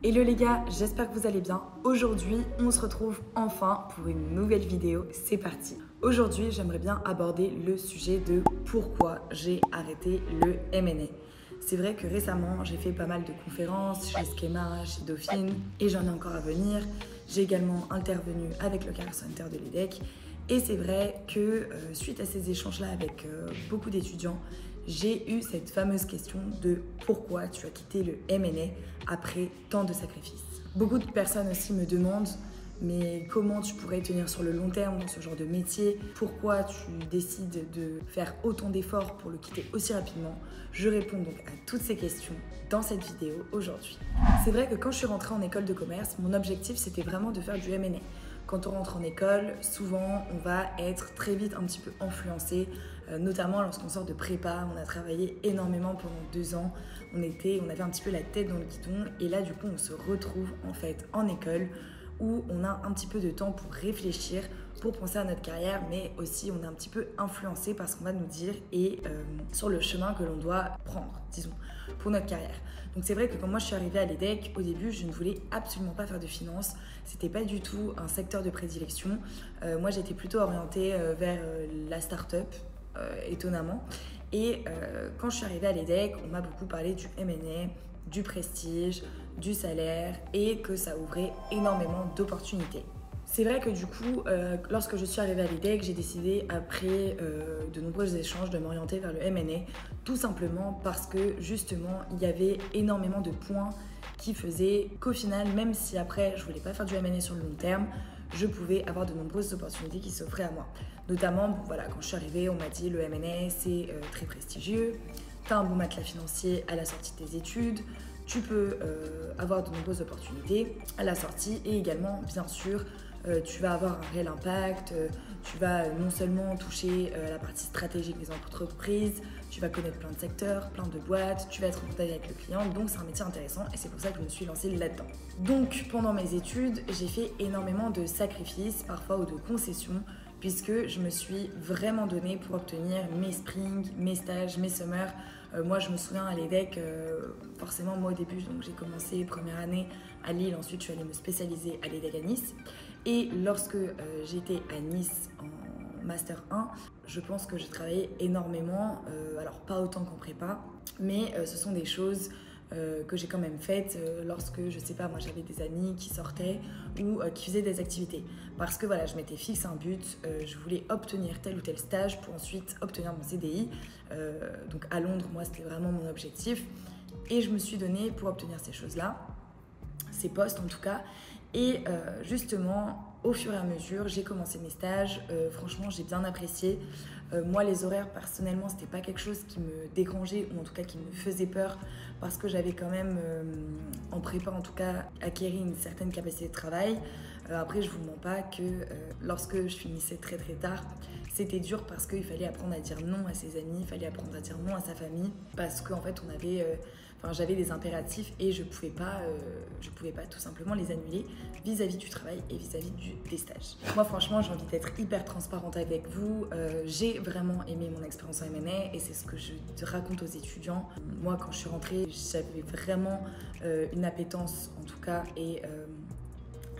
Hello les gars, j'espère que vous allez bien. Aujourd'hui, on se retrouve enfin pour une nouvelle vidéo. C'est parti. Aujourd'hui, j'aimerais bien aborder le sujet de pourquoi j'ai arrêté le M&A. C'est vrai que récemment, j'ai fait pas mal de conférences chez Schema, chez Dauphine, et j'en ai encore à venir. J'ai également intervenu avec le Career Center de l'EDEC. Et c'est vrai que suite à ces échanges-là avec beaucoup d'étudiants, j'ai eu cette fameuse question de pourquoi tu as quitté le M&A après tant de sacrifices. Beaucoup de personnes aussi me demandent mais comment tu pourrais tenir sur le long terme dans ce genre de métier? Pourquoi tu décides de faire autant d'efforts pour le quitter aussi rapidement? Je réponds donc à toutes ces questions dans cette vidéo aujourd'hui. C'est vrai que quand je suis rentrée en école de commerce, mon objectif c'était vraiment de faire du M&A. Quand on rentre en école, souvent on va être très vite un petit peu influencé, notamment lorsqu'on sort de prépa. On a travaillé énormément pendant 2 ans, on avait un petit peu la tête dans le guidon et là du coup on se retrouve en fait en école où on a un petit peu de temps pour réfléchir, pour penser à notre carrière, mais aussi on est un petit peu influencé par ce qu'on va nous dire et sur le chemin que l'on doit prendre, disons, pour notre carrière. Donc c'est vrai que quand moi je suis arrivée à l'EDEC, au début je ne voulais absolument pas faire de finance, c'était pas du tout un secteur de prédilection. Moi j'étais plutôt orientée vers la start-up, étonnamment. Et quand je suis arrivée à l'EDEC, on m'a beaucoup parlé du M&A, du prestige, du salaire et que ça ouvrait énormément d'opportunités. C'est vrai que du coup, lorsque je suis arrivée à l'EDEC, j'ai décidé après de nombreux échanges de m'orienter vers le M&A, tout simplement parce que justement, il y avait énormément de points qui faisaient qu'au final, même si après je voulais pas faire du M&A sur le long terme, je pouvais avoir de nombreuses opportunités qui s'offraient à moi. Notamment, voilà, quand je suis arrivée, on m'a dit le M&A c'est très prestigieux, tu as un bon matelas financier à la sortie de tes études, tu peux avoir de nombreuses opportunités à la sortie et également, bien sûr, tu vas avoir un réel impact, tu vas non seulement toucher la partie stratégique des entreprises, tu vas connaître plein de secteurs, plein de boîtes, tu vas être en contact avec le client, donc c'est un métier intéressant et c'est pour ça que je me suis lancée là-dedans. Donc pendant mes études, j'ai fait énormément de sacrifices, parfois ou de concessions, puisque je me suis vraiment donnée pour obtenir mes springs, mes stages, mes summers. Moi, je me souviens à l'EDEC, forcément, moi au début, donc j'ai commencé première année à Lille, ensuite je suis allée me spécialiser à l'EDEC à Nice. Et lorsque j'étais à Nice en Master 1, je pense que j'ai travaillé énormément, alors pas autant qu'en prépa, mais ce sont des choses que j'ai quand même faites lorsque, je sais pas, moi j'avais des amis qui sortaient ou qui faisaient des activités. Parce que voilà, je m'étais fixé un but, je voulais obtenir tel ou tel stage pour ensuite obtenir mon CDI. Donc à Londres, moi c'était vraiment mon objectif. Et je me suis donnée pour obtenir ces choses-là, ces postes en tout cas. Et justement, au fur et à mesure, j'ai commencé mes stages. Franchement, j'ai bien apprécié. Moi, les horaires, personnellement, c'était pas quelque chose qui me dérangeait ou en tout cas qui me faisait peur parce que j'avais quand même, en prépa en tout cas, acquéri une certaine capacité de travail. Après, je vous mens pas que lorsque je finissais très très tard, c'était dur parce qu'il fallait apprendre à dire non à ses amis, il fallait apprendre à dire non à sa famille parce qu'en fait, j'avais des impératifs et je pouvais pas tout simplement les annuler vis-à-vis du travail et vis-à-vis des stages. Moi franchement j'ai envie d'être hyper transparente avec vous, j'ai vraiment aimé mon expérience en M&A et c'est ce que je raconte aux étudiants. Moi quand je suis rentrée j'avais vraiment une appétence en tout cas et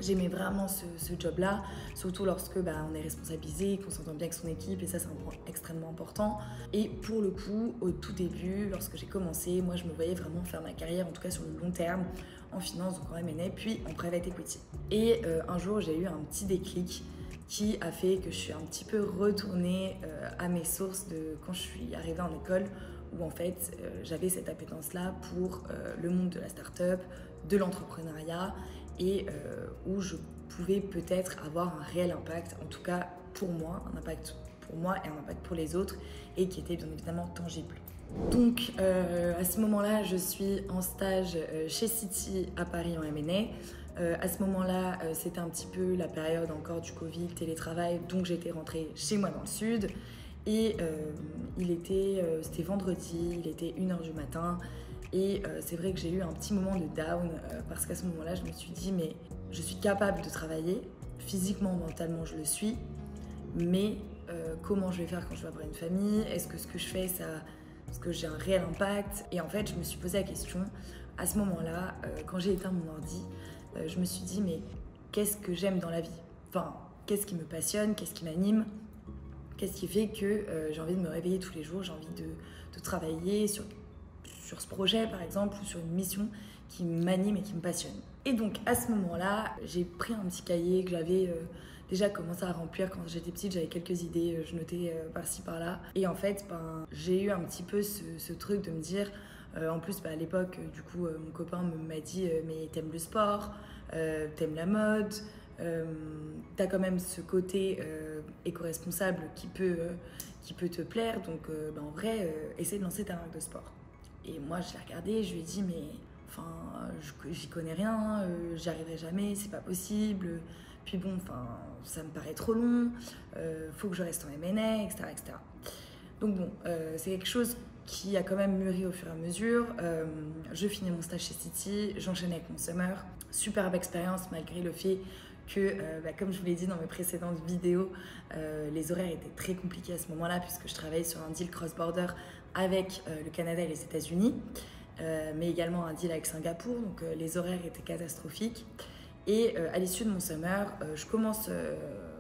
j'aimais vraiment ce job-là, surtout lorsque on est responsabilisé, qu'on s'entend bien avec son équipe et ça c'est un point extrêmement important. Et pour le coup, au tout début, lorsque j'ai commencé, moi je me voyais vraiment faire ma carrière, en tout cas sur le long terme, en finance, donc en M&A, puis en private equity. Et un jour j'ai eu un petit déclic qui a fait que je suis un petit peu retournée à mes sources de quand je suis arrivée en école, où en fait j'avais cette appétence-là pour le monde de la start-up, de l'entrepreneuriat, et où je pouvais peut-être avoir un réel impact, en tout cas pour moi, un impact pour moi et un impact pour les autres, et qui était bien évidemment tangible. Donc à ce moment-là, je suis en stage chez City à Paris en M&A. À ce moment-là, c'était un petit peu la période encore du Covid, télétravail, donc j'étais rentrée chez moi dans le sud. Et c'était vendredi, il était 1h du matin. Et c'est vrai que j'ai eu un petit moment de down parce qu'à ce moment-là, je me suis dit, mais je suis capable de travailler, physiquement, mentalement, je le suis, mais comment je vais faire quand je vais avoir une famille? Est-ce que ce que je fais, est-ce que j'ai un réel impact? Et en fait, je me suis posé la question à ce moment-là, quand j'ai éteint mon ordi, je me suis dit mais qu'est-ce que j'aime dans la vie? Enfin, qu'est-ce qui me passionne, qu'est-ce qui m'anime? Qu'est-ce qui fait que j'ai envie de me réveiller tous les jours, j'ai envie de travailler sur ce projet par exemple ou sur une mission qui m'anime et qui me passionne. Et donc à ce moment-là, j'ai pris un petit cahier que j'avais déjà commencé à remplir quand j'étais petite, j'avais quelques idées, je notais par-ci par-là. Et en fait, j'ai eu un petit peu ce truc de me dire, en plus à l'époque, du coup, mon copain m'a dit mais t'aimes le sport, t'aimes la mode, t'as quand même ce côté éco-responsable qui peut te plaire, donc en vrai, essaie de lancer ta marque de sport. Et moi, je l'ai regardé, je lui ai dit, mais enfin, j'y connais rien, j'y arriverai jamais, c'est pas possible. Puis bon, enfin, ça me paraît trop long, faut que je reste en M&A, etc., etc. Donc bon, c'est quelque chose qui a quand même mûri au fur et à mesure. Je finis mon stage chez City, j'enchaîne avec mon summer. Superbe expérience malgré le fait que, comme je vous l'ai dit dans mes précédentes vidéos, les horaires étaient très compliqués à ce moment-là puisque je travaillais sur un deal cross-border avec le Canada et les États-Unis, mais également un deal avec Singapour, donc les horaires étaient catastrophiques. Et à l'issue de mon summer, je commence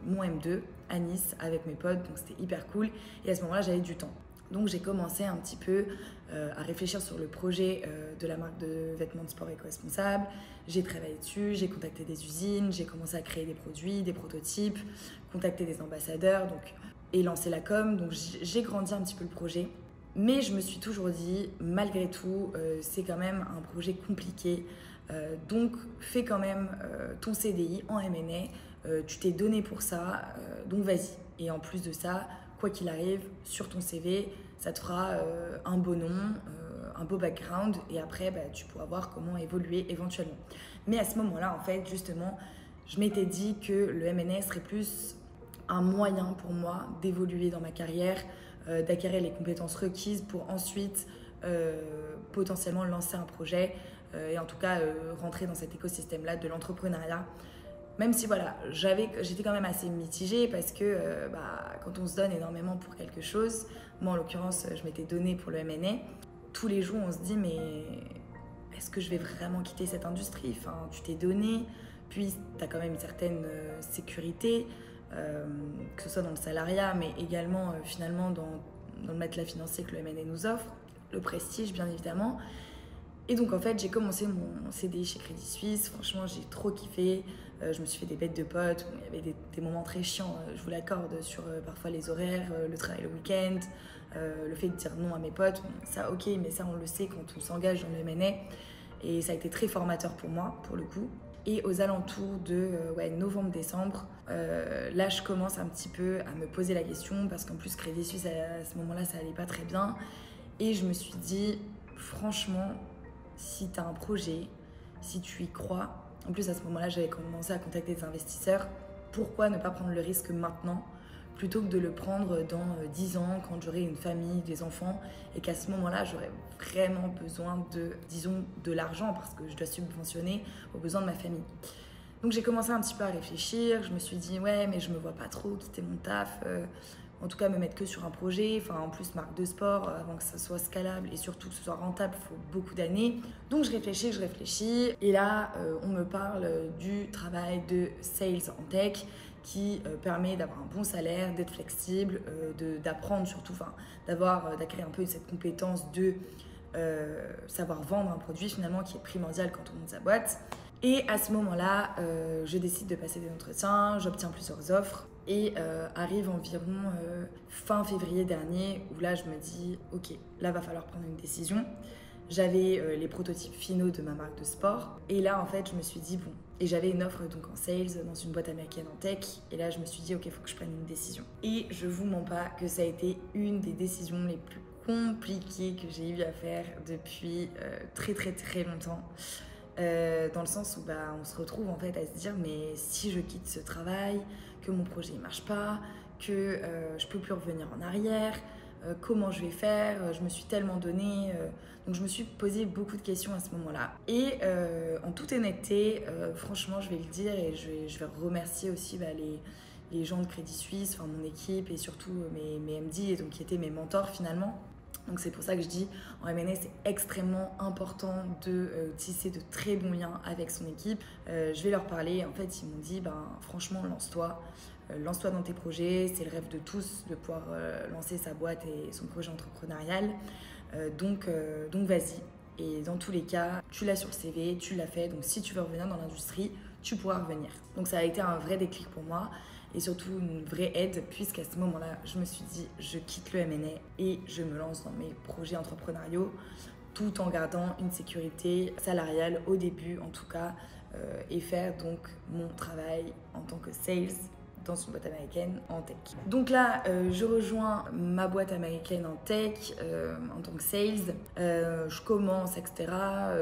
mon M2 à Nice avec mes potes, donc c'était hyper cool. Et à ce moment-là, j'avais du temps. Donc j'ai commencé un petit peu à réfléchir sur le projet de la marque de vêtements de sport éco-responsable. J'ai travaillé dessus, j'ai contacté des usines, j'ai commencé à créer des produits, des prototypes, contacter des ambassadeurs et lancer la com. Donc j'ai grandi un petit peu le projet. Mais je me suis toujours dit, malgré tout, c'est quand même un projet compliqué. Donc fais quand même ton CDI en M&A. Tu t'es donné pour ça, donc vas-y. Et en plus de ça, quoi qu'il arrive, sur ton CV, ça te fera un beau nom, un beau background, et après, tu pourras voir comment évoluer éventuellement. Mais à ce moment-là, en fait, justement, je m'étais dit que le M&A serait plus un moyen pour moi d'évoluer dans ma carrière, d'acquérir les compétences requises pour ensuite potentiellement lancer un projet et en tout cas rentrer dans cet écosystème-là de l'entrepreneuriat. Même si voilà, j'étais quand même assez mitigée parce que quand on se donne énormément pour quelque chose, moi en l'occurrence je m'étais donnée pour le M&A, tous les jours on se dit mais est-ce que je vais vraiment quitter cette industrie? Enfin, tu t'es donné, puis tu as quand même une certaine sécurité, que ce soit dans le salariat mais également finalement dans le matelas financier que le M&A nous offre, le prestige bien évidemment. Et donc en fait j'ai commencé mon CDI chez Crédit Suisse, franchement j'ai trop kiffé, je me suis fait des bêtes de potes, il y avait des moments très chiants, je vous l'accorde, sur parfois les horaires, le travail le week-end, le fait de dire non à mes potes, ça ok, mais ça on le sait quand on s'engage dans le M&A, et ça a été très formateur pour moi pour le coup. Et aux alentours de novembre-décembre, là je commence un petit peu à me poser la question parce qu'en plus Crédit Suisse à ce moment-là ça allait pas très bien, et je me suis dit franchement, si tu as un projet, si tu y crois, en plus à ce moment-là j'avais commencé à contacter des investisseurs, pourquoi ne pas prendre le risque maintenant plutôt que de le prendre dans 10 ans quand j'aurai une famille, des enfants, et qu'à ce moment-là j'aurai vraiment besoin de l'argent parce que je dois subventionner aux besoins de ma famille. Donc j'ai commencé un petit peu à réfléchir, je me suis dit ouais mais je me vois pas trop quitter mon taf, en tout cas me mettre que sur un projet, enfin en plus marque de sport, avant que ça soit scalable et surtout que ce soit rentable, il faut beaucoup d'années. Donc je réfléchis et là on me parle du travail de sales en tech qui permet d'avoir un bon salaire, d'être flexible, d'apprendre surtout, d'acquérir un peu cette compétence de savoir vendre un produit finalement qui est primordial quand on monte sa boîte. Et à ce moment-là, je décide de passer des entretiens, j'obtiens plusieurs offres et arrive environ fin février dernier où là je me dis ok, là va falloir prendre une décision. J'avais les prototypes finaux de ma marque de sport et là en fait je me suis dit bon, et j'avais une offre donc en sales dans une boîte américaine en tech et là je me suis dit ok, il faut que je prenne une décision. Et je vous mens pas que ça a été une des décisions les plus compliquées que j'ai eu à faire depuis très très très longtemps. Dans le sens où on se retrouve en fait à se dire mais si je quitte ce travail, que mon projet ne marche pas, que je peux plus revenir en arrière, comment je vais faire, je me suis tellement donnée, donc je me suis posé beaucoup de questions à ce moment-là. Et en toute honnêteté, franchement je vais le dire et je vais remercier aussi les gens de Crédit Suisse, enfin mon équipe et surtout mes MD, donc qui étaient mes mentors finalement. Donc c'est pour ça que je dis, en M&A, c'est extrêmement important de tisser de très bons liens avec son équipe. Je vais leur parler, en fait ils m'ont dit, franchement lance-toi dans tes projets, c'est le rêve de tous de pouvoir lancer sa boîte et son projet entrepreneurial. Donc vas-y. Et dans tous les cas, tu l'as sur le CV, tu l'as fait, donc si tu veux revenir dans l'industrie, tu pourras revenir. Donc ça a été un vrai déclic pour moi et surtout une vraie aide, puisqu'à ce moment-là, je me suis dit, je quitte le M&A et je me lance dans mes projets entrepreneuriaux, tout en gardant une sécurité salariale au début en tout cas, et faire donc mon travail en tant que sales dans une boîte américaine en tech. Donc là, je rejoins ma boîte américaine en tech, en tant que sales. Je commence, etc.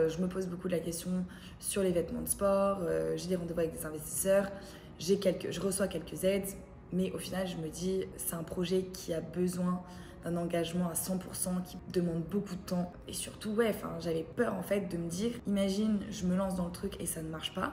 Je me pose beaucoup de la question sur les vêtements de sport. J'ai des rendez-vous avec des investisseurs. Je reçois quelques aides, mais au final, je me dis, c'est un projet qui a besoin d'un engagement à 100%, qui demande beaucoup de temps. Et surtout, j'avais peur en fait de me dire, imagine, je me lance dans le truc et ça ne marche pas.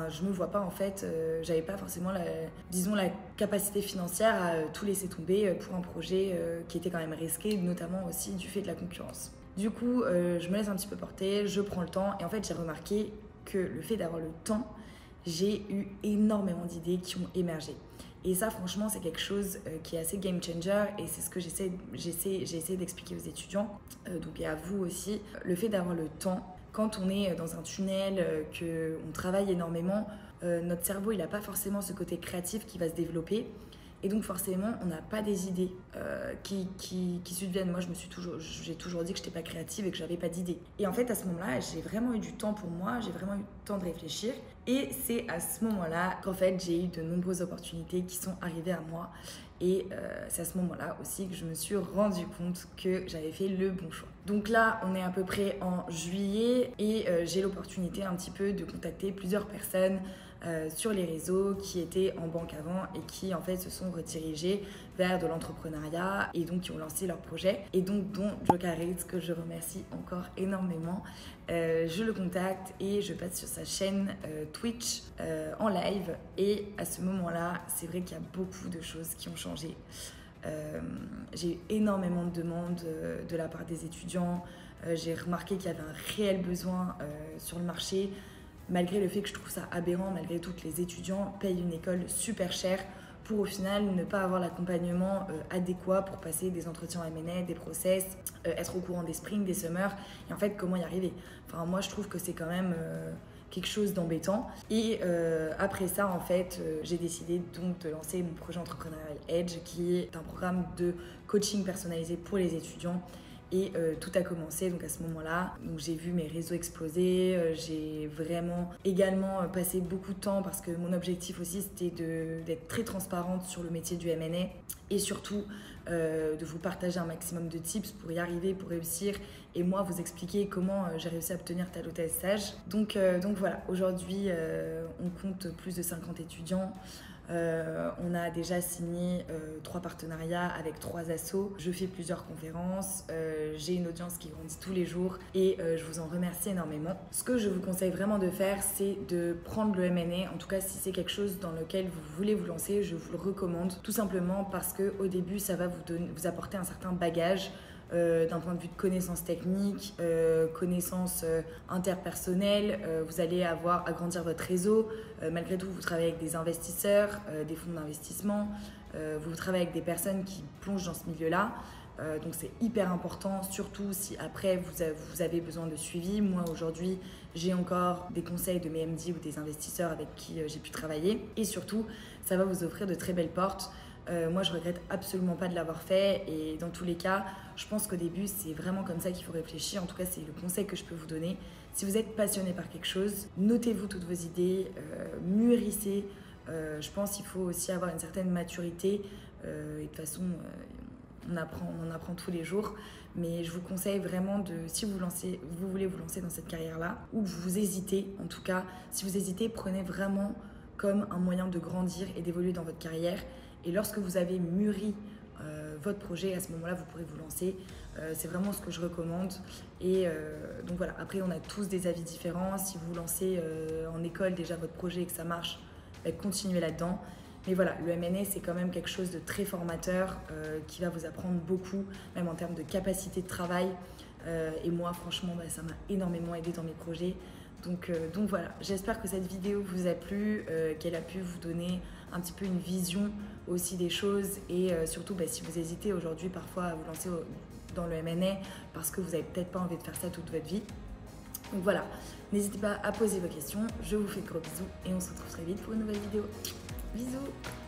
Je me vois pas en fait, j'avais pas forcément la capacité financière à tout laisser tomber pour un projet qui était quand même risqué, notamment aussi du fait de la concurrence. Du coup, je me laisse un petit peu porter, je prends le temps et en fait, j'ai remarqué que le fait d'avoir le temps, j'ai eu énormément d'idées qui ont émergé. Et ça, franchement, c'est quelque chose qui est assez game changer et c'est ce que j'ai essayé d'expliquer aux étudiants, donc et à vous aussi. Le fait d'avoir le temps, quand on est dans un tunnel, qu'on travaille énormément, notre cerveau, il n'a pas forcément ce côté créatif qui va se développer. Et donc forcément, on n'a pas des idées qui subviennent. Moi, j'ai toujours dit que je n'étais pas créative et que je n'avais pas d'idées. Et en fait, à ce moment-là, j'ai vraiment eu du temps pour moi, j'ai vraiment eu le temps de réfléchir. Et c'est à ce moment-là qu'en fait, j'ai eu de nombreuses opportunités qui sont arrivées à moi. Et c'est à ce moment-là aussi que je me suis rendu compte que j'avais fait le bon choix. Donc là, on est à peu près en juillet et j'ai l'opportunité un petit peu de contacter plusieurs personnes sur les réseaux qui étaient en banque avant et qui en fait se sont redirigés vers de l'entrepreneuriat et donc qui ont lancé leur projet. Et donc dont Joe Caritz, que je remercie encore énormément. Je le contacte et je passe sur sa chaîne Twitch en live. Et à ce moment-là, c'est vrai qu'il y a beaucoup de choses qui ont changé. J'ai eu énormément de demandes de la part des étudiants. J'ai remarqué qu'il y avait un réel besoin sur le marché. Malgré le fait que je trouve ça aberrant, malgré tout que les étudiants payent une école super chère pour au final ne pas avoir l'accompagnement adéquat pour passer des entretiens en M&A, des process, être au courant des sprints, des summers, et en fait comment y arriver. Moi je trouve que c'est quand même quelque chose d'embêtant. Et après ça en fait j'ai décidé donc de lancer mon projet entrepreneurial Edge, qui est un programme de coaching personnalisé pour les étudiants. Et tout a commencé donc à ce moment-là. Donc j'ai vu mes réseaux exploser. J'ai vraiment également passé beaucoup de temps parce que mon objectif aussi c'était d'être très transparente sur le métier du M&A et surtout de vous partager un maximum de tips pour y arriver, pour réussir et moi vous expliquer comment j'ai réussi à obtenir tel ou tel stage. Donc voilà, aujourd'hui on compte plus de 50 étudiants. On a déjà signé 3 partenariats avec 3 assos. Je fais plusieurs conférences, j'ai une audience qui grandit tous les jours et je vous en remercie énormément. Ce que je vous conseille vraiment de faire, c'est de prendre le M&A. En tout cas, si c'est quelque chose dans lequel vous voulez vous lancer, je vous le recommande. Tout simplement parce qu'au début, ça va vous apporter un certain bagage. D'un point de vue de connaissances techniques, connaissances interpersonnelles, vous allez agrandir votre réseau. Malgré tout, vous travaillez avec des investisseurs, des fonds d'investissement, vous travaillez avec des personnes qui plongent dans ce milieu-là. Donc c'est hyper important, surtout si après vous avez besoin de suivi. Moi aujourd'hui, j'ai encore des conseils de mes MD ou des investisseurs avec qui j'ai pu travailler. Et surtout, ça va vous offrir de très belles portes. Moi, je regrette absolument pas de l'avoir fait et dans tous les cas, je pense qu'au début, c'est vraiment comme ça qu'il faut réfléchir. En tout cas, c'est le conseil que je peux vous donner. Si vous êtes passionné par quelque chose, notez-vous toutes vos idées, mûrissez. Je pense qu'il faut aussi avoir une certaine maturité et de toute façon, on apprend tous les jours. Mais je vous conseille vraiment si vous voulez vous lancer dans cette carrière-là ou vous hésitez, en tout cas, si vous hésitez, prenez vraiment comme un moyen de grandir et d'évoluer dans votre carrière. Et lorsque vous avez mûri votre projet, à ce moment-là, vous pourrez vous lancer. C'est vraiment ce que je recommande. Et donc voilà, après, on a tous des avis différents. Si vous lancez en école déjà votre projet et que ça marche, continuez là-dedans. Mais voilà, le M&A, c'est quand même quelque chose de très formateur qui va vous apprendre beaucoup, même en termes de capacité de travail. Et moi, franchement, ça m'a énormément aidé dans mes projets. Donc voilà, j'espère que cette vidéo vous a plu, qu'elle a pu vous donner un petit peu une vision aussi des choses. Et surtout, si vous hésitez aujourd'hui parfois à vous lancer dans le M&A parce que vous n'avez peut-être pas envie de faire ça toute votre vie. Donc voilà, n'hésitez pas à poser vos questions. Je vous fais de gros bisous et on se retrouve très vite pour une nouvelle vidéo. Bisous!